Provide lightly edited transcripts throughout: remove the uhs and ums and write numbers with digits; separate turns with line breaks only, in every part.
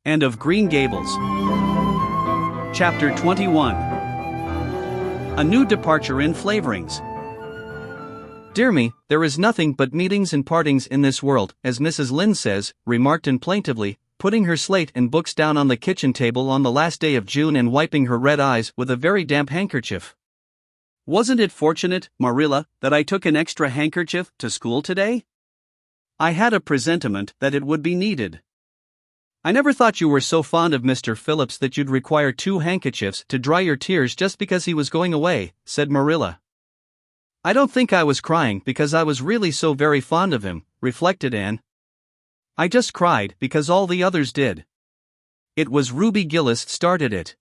and of Green Gables. Chapter 21. A New Departure in Flavorings. "Dear me, there is nothing but meetings and partings in this world, as Mrs. Lynde says," remarked Anne plaintively, putting her slate and books down on the kitchen table on the last day of June and wiping her red eyes with a very damp handkerchief. "Wasn't it fortunate, Marilla, that I took an extra handkerchief to school today? I had a presentiment that it would be needed." "I never thought you were so fond of Mr. Phillips that you'd require 2 handkerchiefs to dry your tears just because he was going away," said Marilla. "I don't think I was crying because I was really so very fond of him," reflected Anne. "I just cried because all the others did. It was Ruby Gillis started it.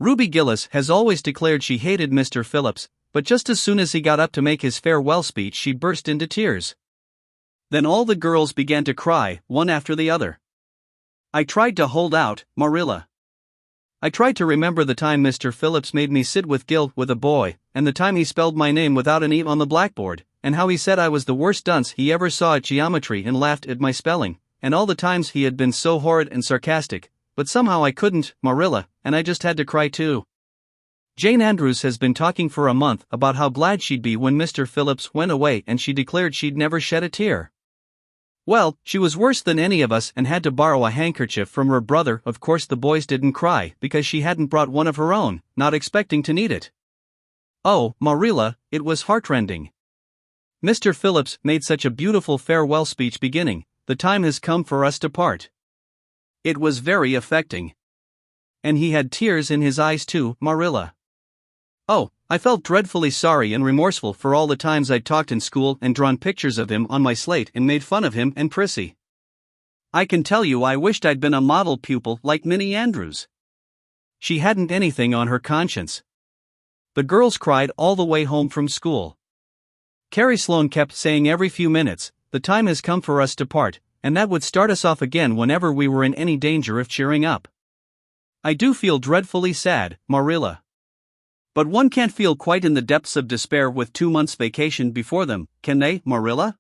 Ruby Gillis has always declared she hated Mr. Phillips, but just as soon as he got up to make his farewell speech she burst into tears. Then all the girls began to cry, one after the other. I tried to hold out, Marilla. I tried to remember the time Mr. Phillips made me sit with Gil with a boy, and the time he spelled my name without an E on the blackboard, and how he said I was the worst dunce he ever saw at geometry and laughed at my spelling, and all the times he had been so horrid and sarcastic, but somehow I couldn't, Marilla, and I just had to cry too. Jane Andrews has been talking for a month about how glad she'd be when Mr. Phillips went away, and she declared she'd never shed a tear. Well, she was worse than any of us and had to borrow a handkerchief from her brother. Of course the boys didn't cry because she hadn't brought one of her own, not expecting to need it. Oh, Marilla, it was heartrending. Mr. Phillips made such a beautiful farewell speech beginning, 'The time has come for us to part.' It was very affecting. And he had tears in his eyes too, Marilla. Oh, I felt dreadfully sorry and remorseful for all the times I'd talked in school and drawn pictures of him on my slate and made fun of him and Prissy. I can tell you I wished I'd been a model pupil like Minnie Andrews. She hadn't anything on her conscience. The girls cried all the way home from school. Carrie Sloane kept saying every few minutes, 'The time has come for us to part,' and that would start us off again whenever we were in any danger of cheering up. I do feel dreadfully sad, Marilla. But one can't feel quite in the depths of despair with 2 months' vacation before them, can they, Marilla?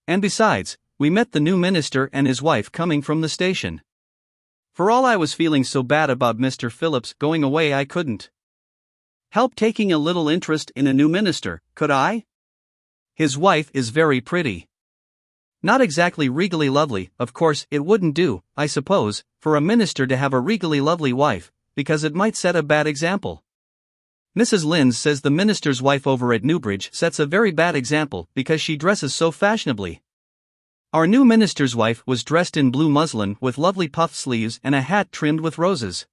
And besides, we met the new minister and his wife coming from the station. For all I was feeling so bad about Mr. Phillips going away, I couldn't help taking a little interest in a new minister, could I? His wife is very pretty. Not exactly regally lovely, of course. It wouldn't do, I suppose, for a minister to have a regally lovely wife, because it might set a bad example. Mrs. Lynde says the minister's wife over at Newbridge sets a very bad example because she dresses so fashionably. Our new minister's wife was dressed in blue muslin with lovely puffed sleeves and a hat trimmed with roses.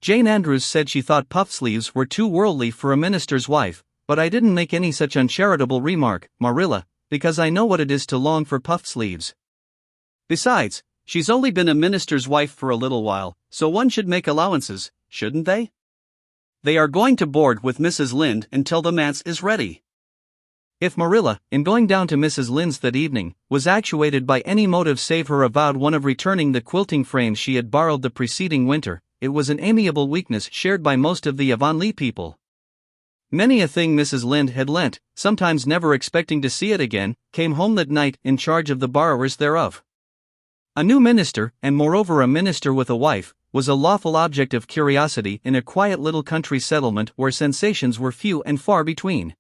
Jane Andrews said she thought puffed sleeves were too worldly for a minister's wife, but I didn't make any such uncharitable remark, Marilla, because I know what it is to long for puffed sleeves. Besides, she's only been a minister's wife for a little while, so one should make allowances, shouldn't they? They are going to board with Mrs. Lynde until the manse is ready. If Marilla, in going down to Mrs. Lynde's that evening, was actuated by any motive save her avowed one of returning the quilting frames she had borrowed the preceding winter, it was an amiable weakness shared by most of the Avonlea people. Many a thing Mrs. Lynde had lent, sometimes never expecting to see it again, came home that night in charge of the borrowers thereof. A new minister, and moreover a minister with a wife, was a lawful object of curiosity in a quiet little country settlement where sensations were few and far between.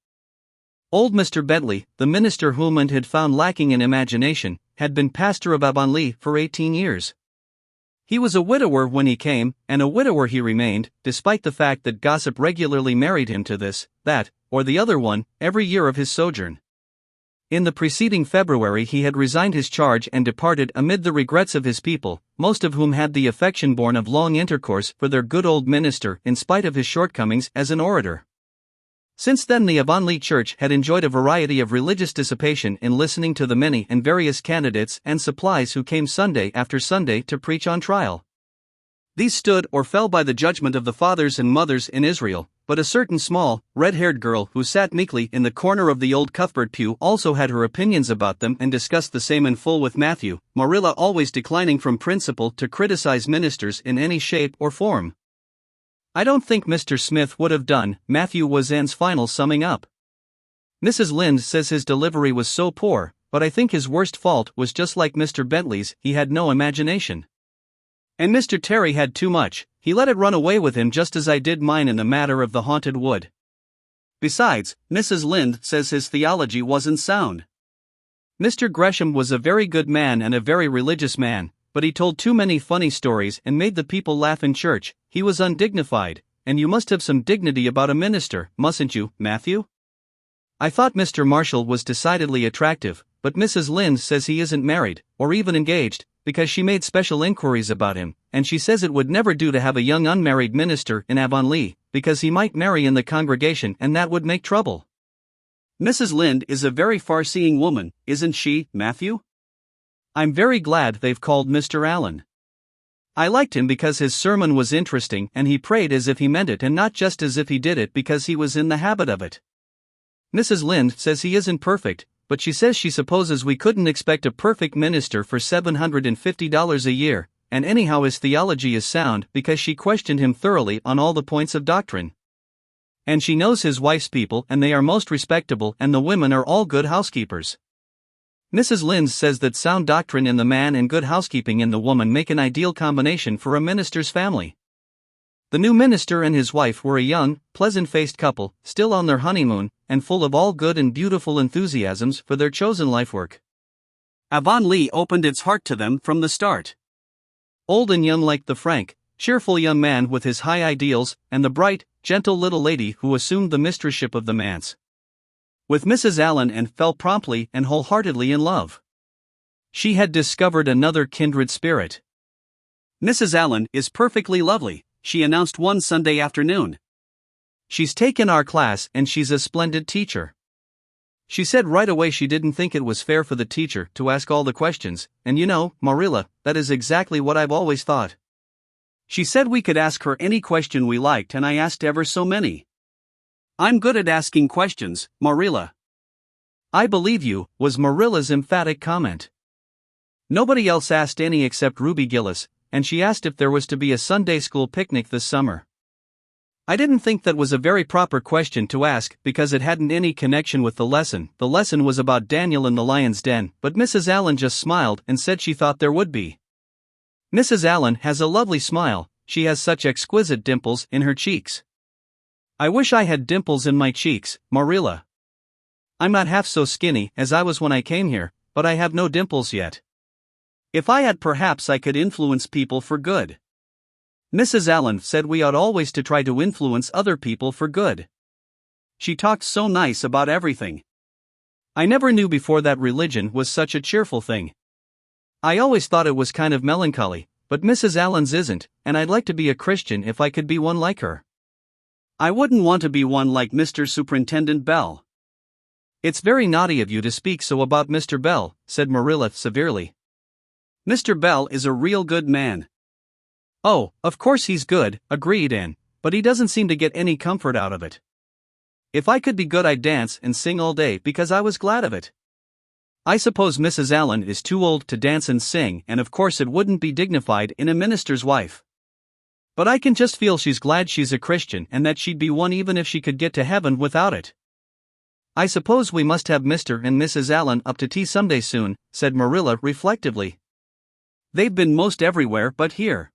Old Mr. Bentley, the minister whom Anne had found lacking in imagination, had been pastor of Avonlea for 18 years. He was a widower when he came, and a widower he remained, despite the fact that gossip regularly married him to this, that, or the other one, every year of his sojourn. In the preceding February he had resigned his charge and departed amid the regrets of his people, most of whom had the affection born of long intercourse for their good old minister in spite of his shortcomings as an orator. Since then the Avonlea Church had enjoyed a variety of religious dissipation in listening to the many and various candidates and supplies who came Sunday after Sunday to preach on trial. These stood or fell by the judgment of the fathers and mothers in Israel, but a certain small, red-haired girl who sat meekly in the corner of the old Cuthbert pew also had her opinions about them and discussed the same in full with Matthew, Marilla always declining from principle to criticize ministers in any shape or form. I don't think Mr. Smith would have done, Matthew was Anne's final summing up. Mrs. Lynde says his delivery was so poor, but I think his worst fault was just like Mr. Bentley's, he had no imagination. And Mr. Terry had too much, he let it run away with him just as I did mine in the matter of the haunted wood. Besides, Mrs. Lynde says his theology wasn't sound. Mr. Gresham was a very good man and a very religious man, but he told too many funny stories and made the people laugh in church. He was undignified, and you must have some dignity about a minister, mustn't you, Matthew? I thought Mr. Marshall was decidedly attractive, but Mrs. Lynde says he isn't married, or even engaged, because she made special inquiries about him, and she says it would never do to have a young unmarried minister in Avonlea, because he might marry in the congregation and that would make trouble. Mrs. Lynde is a very far-seeing woman, isn't she, Matthew? I'm very glad they've called Mr. Allen. I liked him because his sermon was interesting and he prayed as if he meant it and not just as if he did it because he was in the habit of it. Mrs. Lynde says he isn't perfect, but she says she supposes we couldn't expect a perfect minister for $750 a year, and anyhow his theology is sound because she questioned him thoroughly on all the points of doctrine. And she knows his wife's people and they are most respectable and the women are all good housekeepers. Mrs. Lynde says that sound doctrine in the man and good housekeeping in the woman make an ideal combination for a minister's family. The new minister and his wife were a young, pleasant-faced couple, still on their honeymoon, and full of all good and beautiful enthusiasms for their chosen life work. Avonlea opened its heart to them from the start. Old and young like the frank, cheerful young man with his high ideals, and the bright, gentle little lady who assumed the mistressship of the manse. With Mrs. Allen and fell promptly and wholeheartedly in love. She had discovered another kindred spirit. Mrs. Allen is perfectly lovely, she announced one Sunday afternoon. She's taken our class and she's a splendid teacher. She said right away she didn't think it was fair for the teacher to ask all the questions, and you know, Marilla, that is exactly what I've always thought. She said we could ask her any question we liked and I asked ever so many. I'm good at asking questions, Marilla. I believe you, was Marilla's emphatic comment. Nobody else asked any except Ruby Gillis, and she asked if there was to be a Sunday school picnic this summer. I didn't think that was a very proper question to ask because it hadn't any connection with the lesson. The lesson was about Daniel in the lion's den, but Mrs. Allen just smiled and said she thought there would be. Mrs. Allen has a lovely smile, she has such exquisite dimples in her cheeks. I wish I had dimples in my cheeks, Marilla. I'm not half so skinny as I was when I came here, but I have no dimples yet. If I had, perhaps I could influence people for good. Mrs. Allen said we ought always to try to influence other people for good. She talked so nice about everything. I never knew before that religion was such a cheerful thing. I always thought it was kind of melancholy, but Mrs. Allen's isn't, and I'd like to be a Christian if I could be one like her. I wouldn't want to be one like Mr. Superintendent Bell. It's very naughty of you to speak so about Mr. Bell, said Marilla severely. Mr. Bell is a real good man. Oh, of course he's good, agreed Anne, but he doesn't seem to get any comfort out of it. If I could be good I'd dance and sing all day because I was glad of it. I suppose Mrs. Allen is too old to dance and sing and of course it wouldn't be dignified in a minister's wife. But I can just feel she's glad she's a Christian and that she'd be one even if she could get to heaven without it. I suppose we must have Mr. and Mrs. Allen up to tea someday soon, said Marilla reflectively. They've been most everywhere but here.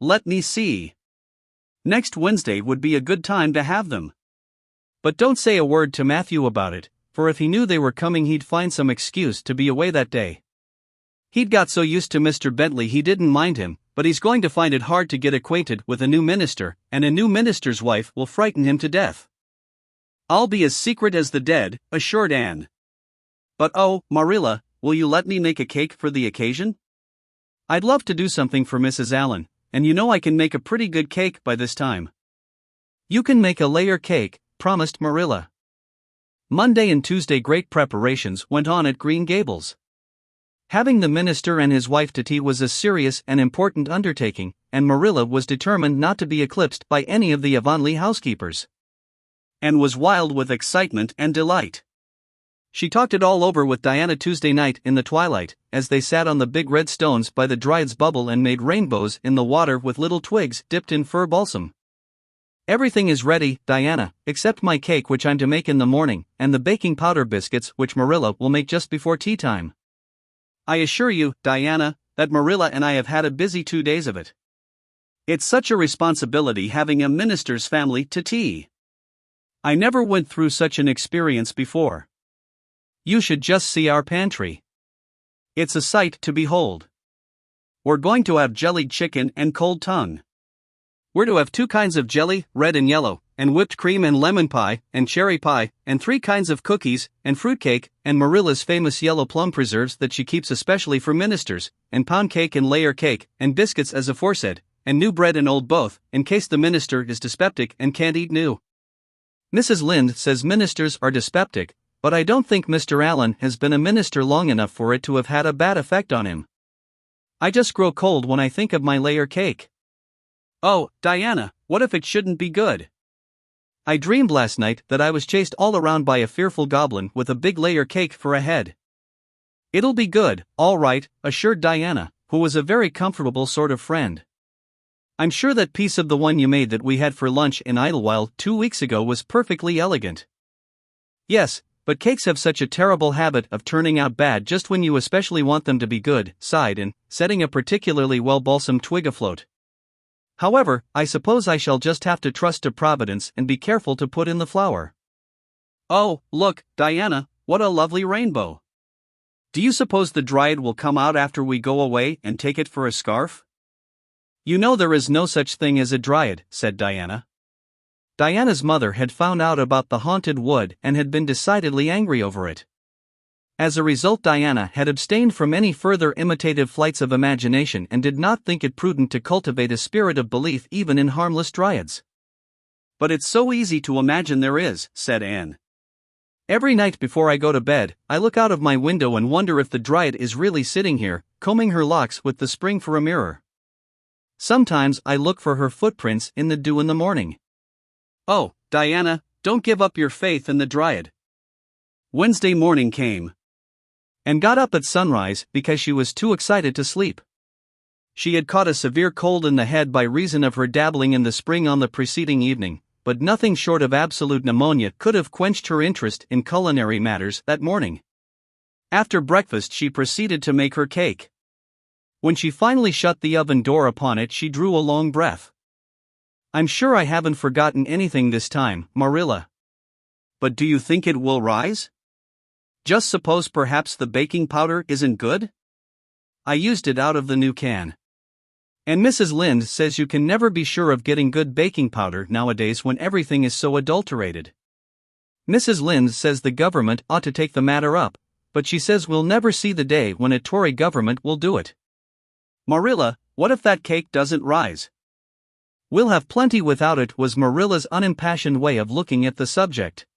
Let me see. Next Wednesday would be a good time to have them. But don't say a word to Matthew about it, for if he knew they were coming he'd find some excuse to be away that day. He'd got so used to Mr. Bentley he didn't mind him, but he's going to find it hard to get acquainted with a new minister, and a new minister's wife will frighten him to death. I'll be as secret as the dead, assured Anne. But oh, Marilla, will you let me make a cake for the occasion? I'd love to do something for Mrs. Allen, and you know I can make a pretty good cake by this time. You can make a layer cake, promised Marilla. Monday and Tuesday great preparations went on at Green Gables. Having the minister and his wife to tea was a serious and important undertaking, and Marilla was determined not to be eclipsed by any of the Avonlea housekeepers. And was wild with excitement and delight. She talked it all over with Diana Tuesday night in the twilight, as they sat on the big red stones by the Dryad's bubble and made rainbows in the water with little twigs dipped in fir balsam. Everything is ready, Diana, except my cake which I'm to make in the morning, and the baking powder biscuits which Marilla will make just before tea time. I assure you, Diana, that Marilla and I have had a busy 2 days of it. It's such a responsibility having a minister's family to tea. I never went through such an experience before. You should just see our pantry. It's a sight to behold. We're going to have jellied chicken and cold tongue. We're to have 2 kinds of jelly, red and yellow, and whipped cream and lemon pie, and cherry pie, and 3 kinds of cookies, and fruitcake, and Marilla's famous yellow plum preserves that she keeps especially for ministers, and pound cake and layer cake, and biscuits as aforesaid, and new bread and old both, in case the minister is dyspeptic and can't eat new. Mrs. Lynde says ministers are dyspeptic, but I don't think Mr. Allen has been a minister long enough for it to have had a bad effect on him. I just grow cold when I think of my layer cake. Oh, Diana, what if it shouldn't be good? I dreamed last night that I was chased all around by a fearful goblin with a big layer cake for a head. It'll be good, all right, assured Diana, who was a very comfortable sort of friend. I'm sure that piece of the one you made that we had for lunch in Idlewild 2 weeks ago was perfectly elegant. Yes, but cakes have such a terrible habit of turning out bad just when you especially want them to be good, sighed Anne, setting a particularly well-balsamed twig afloat. However, I suppose I shall just have to trust to Providence and be careful to put in the flour. Oh, look, Diana, what a lovely rainbow. Do you suppose the dryad will come out after we go away and take it for a scarf? You know there is no such thing as a dryad, said Diana. Diana's mother had found out about the haunted wood and had been decidedly angry over it. As a result, Diana had abstained from any further imitative flights of imagination and did not think it prudent to cultivate a spirit of belief even in harmless dryads. But it's so easy to imagine there is, said Anne. Every night before I go to bed, I look out of my window and wonder if the dryad is really sitting here, combing her locks with the spring for a mirror. Sometimes I look for her footprints in the dew in the morning. Oh, Diana, don't give up your faith in the dryad. Wednesday morning came. Anne got up at sunrise because she was too excited to sleep. She had caught a severe cold in the head by reason of her dabbling in the spring on the preceding evening, but nothing short of absolute pneumonia could have quenched her interest in culinary matters that morning. After breakfast she proceeded to make her cake. When she finally shut the oven door upon it, she drew a long breath. I'm sure I haven't forgotten anything this time, Marilla. But do you think it will rise? Just suppose perhaps the baking powder isn't good? I used it out of the new can. And Mrs. Lynde says you can never be sure of getting good baking powder nowadays when everything is so adulterated. Mrs. Lynde says the government ought to take the matter up, but she says we'll never see the day when a Tory government will do it. Marilla, what if that cake doesn't rise? We'll have plenty without it, was Marilla's unimpassioned way of looking at the subject.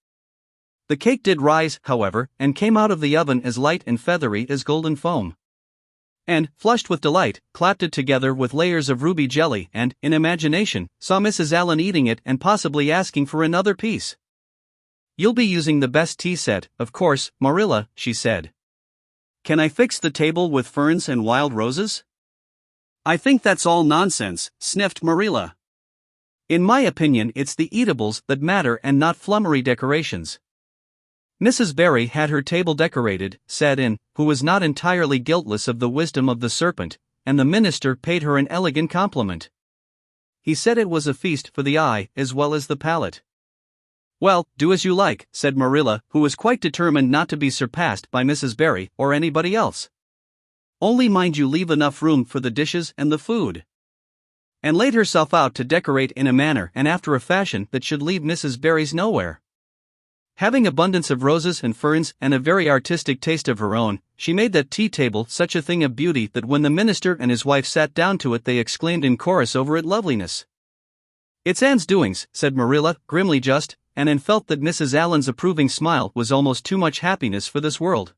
The cake did rise, however, and came out of the oven as light and feathery as golden foam. And, flushed with delight, clapped it together with layers of ruby jelly and, in imagination, saw Mrs. Allen eating it and possibly asking for another piece. You'll be using the best tea set, of course, Marilla, she said. Can I fix the table with ferns and wild roses? I think that's all nonsense, sniffed Marilla. In my opinion, it's the eatables that matter and not flummery decorations. Mrs. Barry had her table decorated, said Anne, who was not entirely guiltless of the wisdom of the serpent, and the minister paid her an elegant compliment. He said it was a feast for the eye as well as the palate. Well, do as you like, said Marilla, who was quite determined not to be surpassed by Mrs. Barry or anybody else. Only mind you leave enough room for the dishes and the food. And laid herself out to decorate in a manner and after a fashion that should leave Mrs. Barry's nowhere. Having abundance of roses and ferns and a very artistic taste of her own, she made that tea table such a thing of beauty that when the minister and his wife sat down to it they exclaimed in chorus over its loveliness. It's Anne's doings, said Marilla, grimly just, and Anne felt that Mrs. Allen's approving smile was almost too much happiness for this world.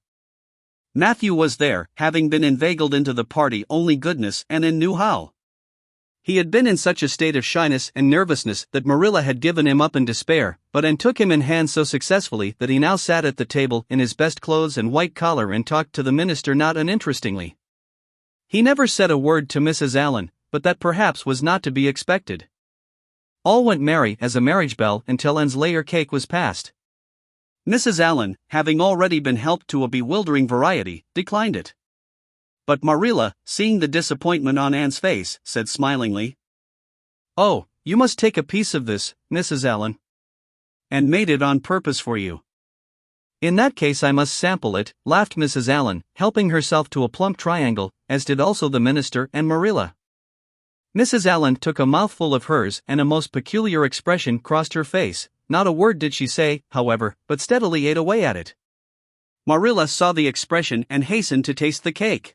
Matthew was there, having been inveigled into the party only goodness and Anne knew how. He had been in such a state of shyness and nervousness that Marilla had given him up in despair, but Anne took him in hand so successfully that he now sat at the table in his best clothes and white collar and talked to the minister not uninterestingly. He never said a word to Mrs. Allen, but that perhaps was not to be expected. All went merry as a marriage bell until Anne's layer cake was passed. Mrs. Allen, having already been helped to a bewildering variety, declined it. But Marilla, seeing the disappointment on Anne's face, said smilingly, "Oh, you must take a piece of this, Mrs. Allen. And made it on purpose for you." "In that case I must sample it," laughed Mrs. Allen, helping herself to a plump triangle, as did also the minister and Marilla. Mrs. Allen took a mouthful of hers and a most peculiar expression crossed her face. Not a word did she say, however, but steadily ate away at it. Marilla saw the expression and hastened to taste the cake.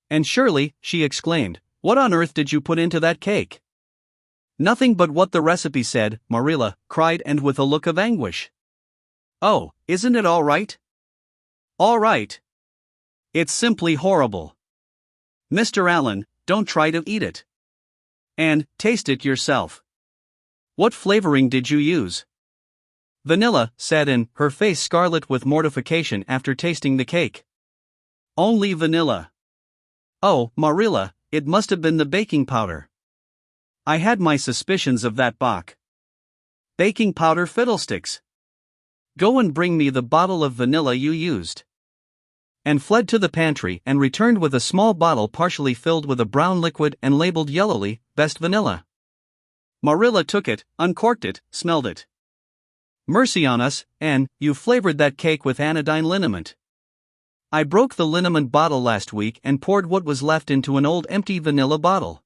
"And Shirley," she exclaimed, "what on earth did you put into that cake?" "Nothing but what the recipe said," Marilla cried, and with a look of anguish. "Oh, isn't it all right?" "All right. It's simply horrible. Mr. Allen, don't try to eat it. And taste it yourself. What flavoring did you use?" "Vanilla," said Anne, her face scarlet with mortification after tasting the cake. "Only vanilla. Oh, Marilla, it must have been the baking powder. I had my suspicions of that Bach. Baking powder fiddlesticks. Go and bring me the bottle of vanilla you used." And fled to the pantry and returned with a small bottle partially filled with a brown liquid and labeled yellowly, "Best Vanilla." Marilla took it, uncorked it, smelled it. "Mercy on us, Anne, you flavored that cake with anodyne liniment." "I broke the liniment bottle last week and poured what was left into an old empty vanilla bottle.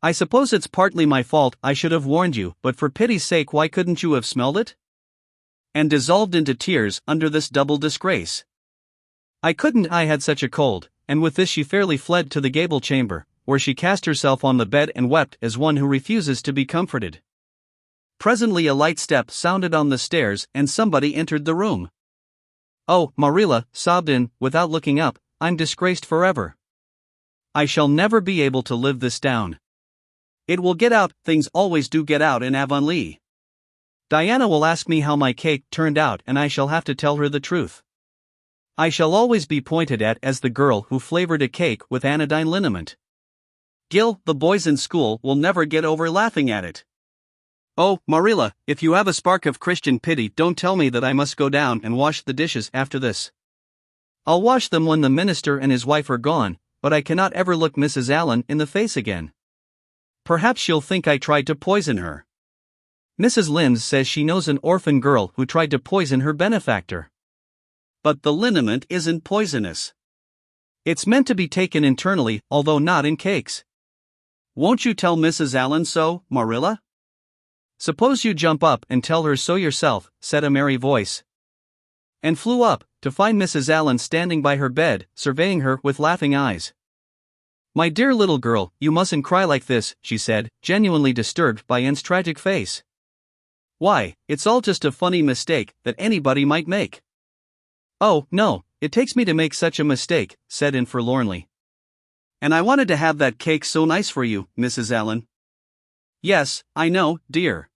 I suppose it's partly my fault, I should have warned you, but for pity's sake why couldn't you have smelled it?" And dissolved into tears under this double disgrace. "I couldn't, I had such a cold," and with this she fairly fled to the gable chamber, where she cast herself on the bed and wept as one who refuses to be comforted. Presently a light step sounded on the stairs and somebody entered the room. "Oh, Marilla," sobbed Anne, without looking up, "I'm disgraced forever. I shall never be able to live this down. It will get out, things always do get out in Avonlea. Diana will ask me how my cake turned out and I shall have to tell her the truth. I shall always be pointed at as the girl who flavored a cake with anodyne liniment. Gil, the boys in school will never get over laughing at it. Oh, Marilla, if you have a spark of Christian pity, don't tell me that I must go down and wash the dishes after this. I'll wash them when the minister and his wife are gone, but I cannot ever look Mrs. Allen in the face again. Perhaps she'll think I tried to poison her. Mrs. Lynde says she knows an orphan girl who tried to poison her benefactor. But the liniment isn't poisonous. It's meant to be taken internally, although not in cakes. Won't you tell Mrs. Allen so, Marilla?" "Suppose you jump up and tell her so yourself," said a merry voice. And flew up, to find Mrs. Allen standing by her bed, surveying her with laughing eyes. "My dear little girl, you mustn't cry like this," she said, genuinely disturbed by Anne's tragic face. "Why, it's all just a funny mistake that anybody might make." "Oh, no, it takes me to make such a mistake," said Anne forlornly. "And I wanted to have that cake so nice for you, Mrs. Allen." "Yes, I know, dear.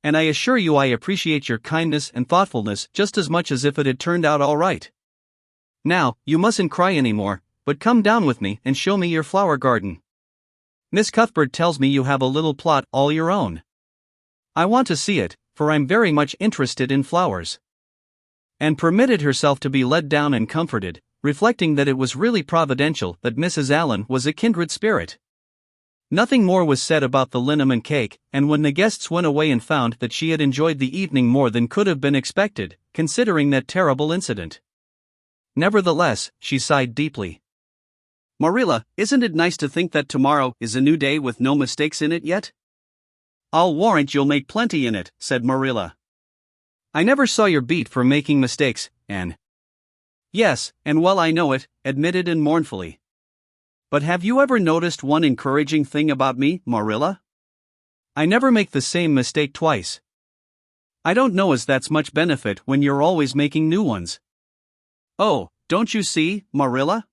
And I assure you I appreciate your kindness and thoughtfulness just as much as if it had turned out all right. Now, you mustn't cry anymore, but come down with me and show me your flower garden. Miss Cuthbert tells me you have a little plot all your own. I want to see it, for I'm very much interested in flowers." And permitted herself to be led down and comforted, reflecting that it was really providential that Mrs. Allen was a kindred spirit. Nothing more was said about the liniment cake, and when the guests went away and found that she had enjoyed the evening more than could have been expected, considering that terrible incident. Nevertheless, she sighed deeply. "Marilla, isn't it nice to think that tomorrow is a new day with no mistakes in it yet?" "I'll warrant you'll make plenty in it," said Marilla. "I never saw your beat for making mistakes, Anne." "Yes, and well I know it," admitted Anne mournfully. "But have you ever noticed one encouraging thing about me, Marilla? I never make the same mistake twice. I don't know as that's much benefit when you're always making new ones." "Oh, don't you see, Marilla?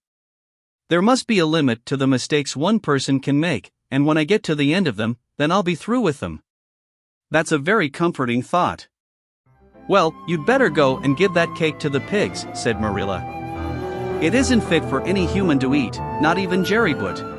There must be a limit to the mistakes one person can make, and when I get to the end of them, then I'll be through with them." "That's a very comforting thought." "Well, you'd better go and give that cake to the pigs," said Marilla. "It isn't fit for any human to eat, not even Jerry Butt."